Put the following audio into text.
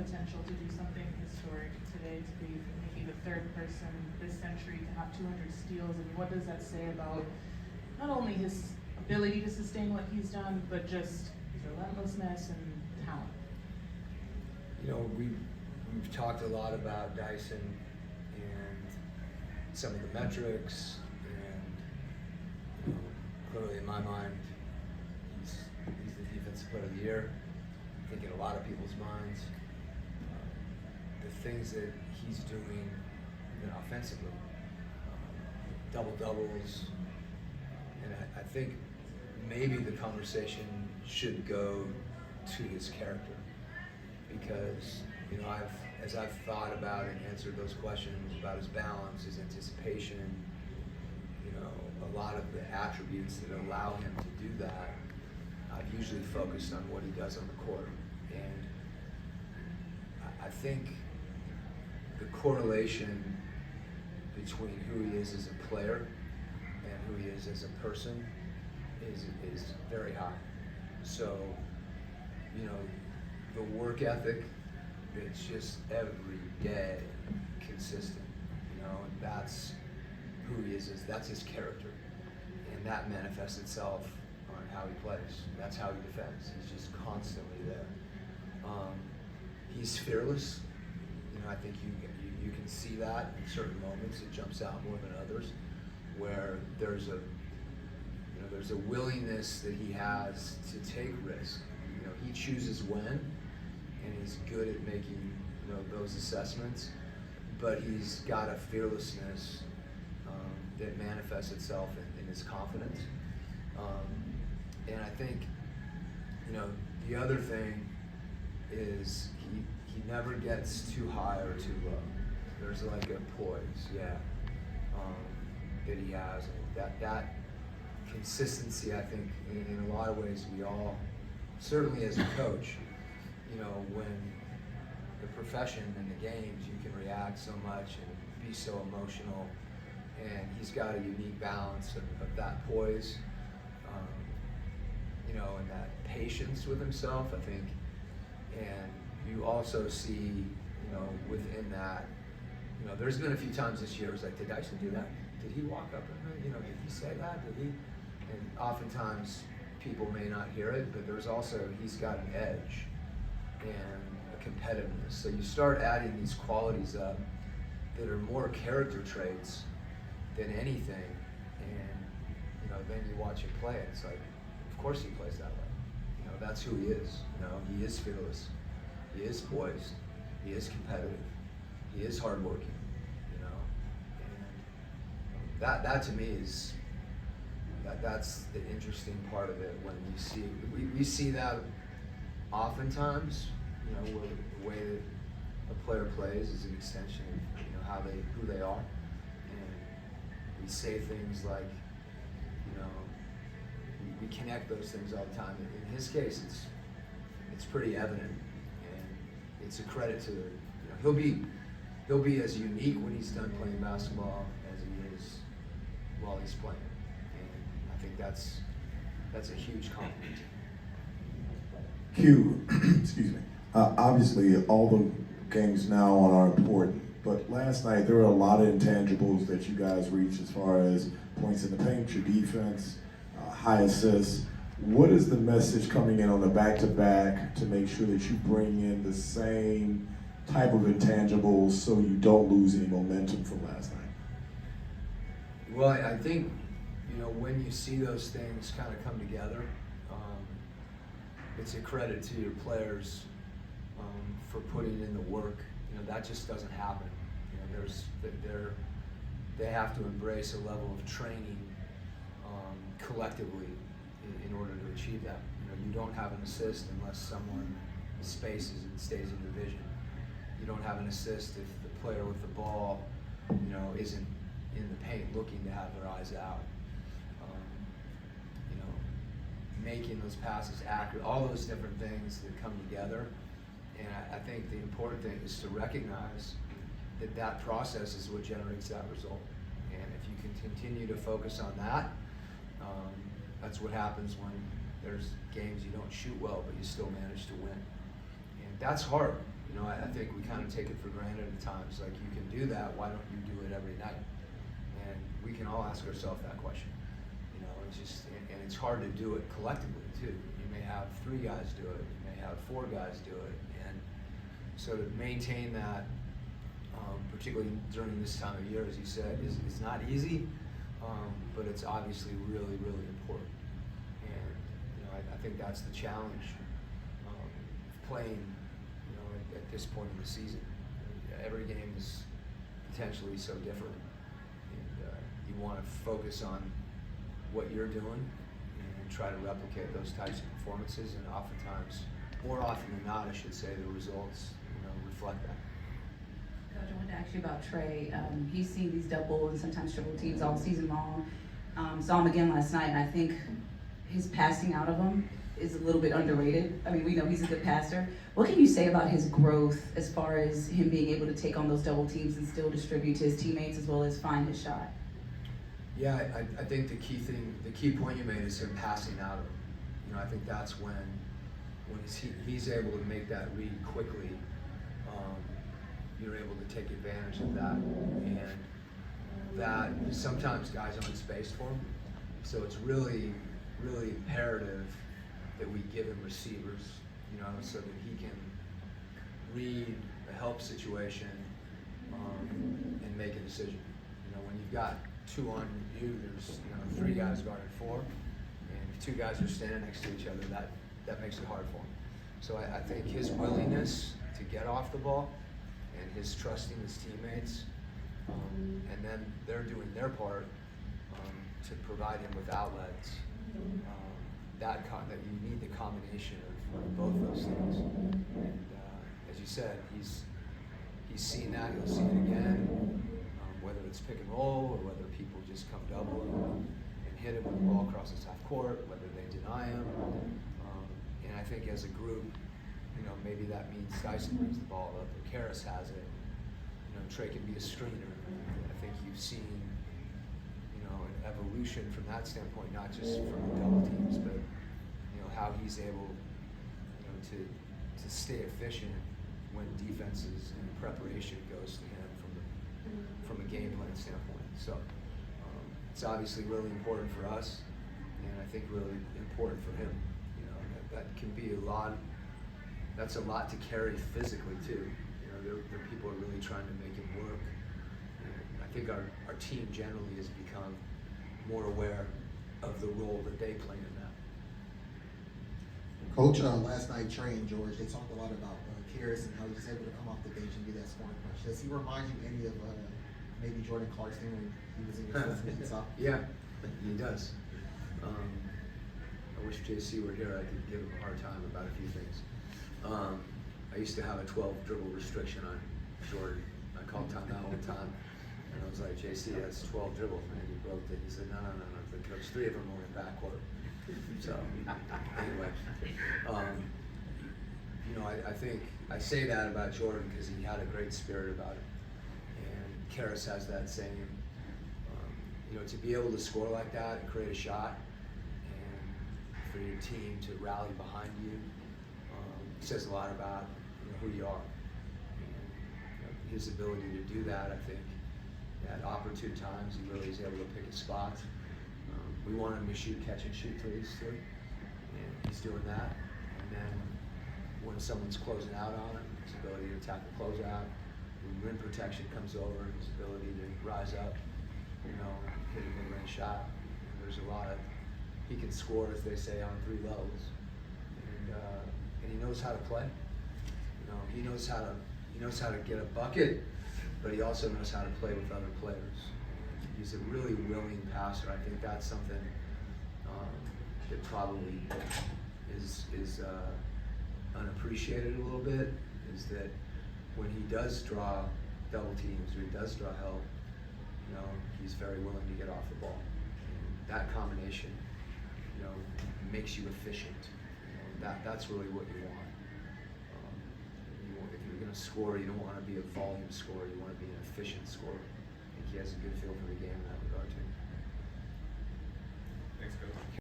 Potential to do something historic today, to be maybe the third person this century to have 200 steals, and what does that say about not only his ability to sustain what he's done, but just his relentlessness and talent? You know, we've talked a lot about Dyson and some of the metrics, and you know, clearly in my mind, he's the defensive player of the year. I think in a lot of people's minds. The things that he's doing, offensively, double doubles, and I think maybe the conversation should go to his character, because as I've thought about and answered those questions about his balance, his anticipation, a lot of the attributes that allow him to do that, I've usually focused on what he does on the court, and I think the correlation between who he is as a player and who he is as a person is very high. So, the work ethic, it's just every day consistent, and that's who he is, that's his character. And that manifests itself on how he plays. That's how he defends. He's just constantly there. He's fearless. I think you can see that in certain moments. It jumps out more than others, where there's a willingness that he has to take risk. He chooses when, and he's good at making those assessments. But he's got a fearlessness that manifests itself in his confidence. And I think the other thing is he never gets too high or too low. There's like a poise, that he has. That consistency, I think, in a lot of ways, we all, certainly as a coach, when the profession and the games, you can react so much and be so emotional, and he's got a unique balance of that poise, and that patience with himself, I think. And you also see, within that, there's been a few times this year it was like, did Dyson do that? Did he walk up and, did he say that? Did he? And oftentimes people may not hear it, but there's also, he's got an edge and a competitiveness. So you start adding these qualities up that are more character traits than anything, and then you watch him play, and it's like, of course he plays that way. That's who he is. He is fearless. He is poised. He is competitive. He is hardworking. And that to me is that's the interesting part of it. When we see that oftentimes, where the way that a player plays is an extension of who they are, and we say things like, we connect those things all the time. In his case, it's pretty evident, and it's a credit to he'll be as unique when he's done playing basketball as he is while he's playing, and I think that's a huge compliment. Q, excuse me. Obviously, all the games now on are important, but last night there were a lot of intangibles that you guys reached as far as points in the paint, your defense, high assists. What is the message coming in on the back-to-back to make sure that you bring in the same type of intangibles so you don't lose any momentum from last night? Well, I think, when you see those things kind of come together, it's a credit to your players for putting in the work. That just doesn't happen. They have to embrace a level of training collectively in order to achieve that. You don't have an assist unless someone spaces and stays in your vision. You don't have an assist if the player with the ball, isn't in the paint looking to have their eyes out. Making those passes accurate, all those different things that come together. And I think the important thing is to recognize that process is what generates that result. And if you can continue to focus on that, that's what happens when there's games you don't shoot well, but you still manage to win. And that's hard. I think we kind of take it for granted at times. Like, you can do that, why don't you do it every night? And we can all ask ourselves that question. It's just, and it's hard to do it collectively too. You may have 3 guys do it, you may have 4 guys do it, and so to maintain that, particularly during this time of year, as you said, is not easy, but it's obviously really, really important. And I think that's the challenge playing, at this point in the season. Every game is potentially so different, and you want to focus on what you're doing and try to replicate those types of performances, and oftentimes, more often than not, I should say, the results reflect that. Coach, I wanted to ask you about Trey. He's seen these double and sometimes triple teams all season long. Saw him again last night, and I think his passing out of them is a little bit underrated. I mean, we know he's a good passer. What can you say about his growth as far as him being able to take on those double teams and still distribute to his teammates as well as find his shot? Yeah, I think the key point you made is him passing out of him. I think that's when he's able to make that read quickly. You're able to take advantage of that, and that sometimes guys aren't spaced for him. So it's really, really imperative that we give him receivers, so that he can read a help situation and make a decision. When you've got 2 on you, there's 3 guys guarding 4, and if 2 guys are standing next to each other, that makes it hard for him. So I think his willingness to get off the ball and his trusting his teammates, and then they're doing their part to provide him with outlets. That you need the combination of both those things. And as you said, he's seen that. He'll see it again. Whether it's pick and roll or whether people just come double and hit him with the ball across his half court, whether they deny him. And I think as a group, maybe that means Dyson brings the ball up or Karras has it. Trey can be a screener. I think you've seen, an evolution from that standpoint, not just from the double teams, but how he's able, to stay efficient when defenses and preparation goes to him from a game plan standpoint. So it's obviously really important for us, and I think really important for him. That can be a lot. That's a lot to carry physically too. There are people who are really trying to make him work. And I think our team generally has become more aware of the role that they play in that. Coach, last night, Trey and George, they talked a lot about Karras and how he was able to come off the bench and be that scoring punch. Does he remind you any of maybe Jordan Clarkson when he was in your system? Yeah, he does. I wish JC were here. I could give him a hard time about a few things. I used to have a 12 dribble restriction on Jordan. I called timeout all the time, and I was like, JC, that's 12 dribbles, man. He broke it. He said, no. There's 3 of them were in backcourt. So anyway, I think I say that about Jordan because he had a great spirit about it, and Karras has that same. To be able to score like that and create a shot, and for your team to rally behind you, says a lot about who you are. And his ability to do that, I think, at opportune times, he really is able to pick his spots. We want him to shoot catch and shoot threes too, and he's doing that. And then when someone's closing out on him, his ability to attack the closeout, when rim protection comes over, his ability to rise up, hit a mid-range shot. There's a lot of, he can score, as they say, on 3 levels, and he knows how to play. He knows how to get a bucket, but he also knows how to play with other players. He's a really willing passer. I think that's something that probably is unappreciated a little bit, is that when he does draw double teams or he does draw help, he's very willing to get off the ball. And that combination, makes you efficient. That's really what you want. If you're going to score, you don't want to be a volume scorer. You want to be an efficient scorer. I think he has a good feel for the game in that regard too.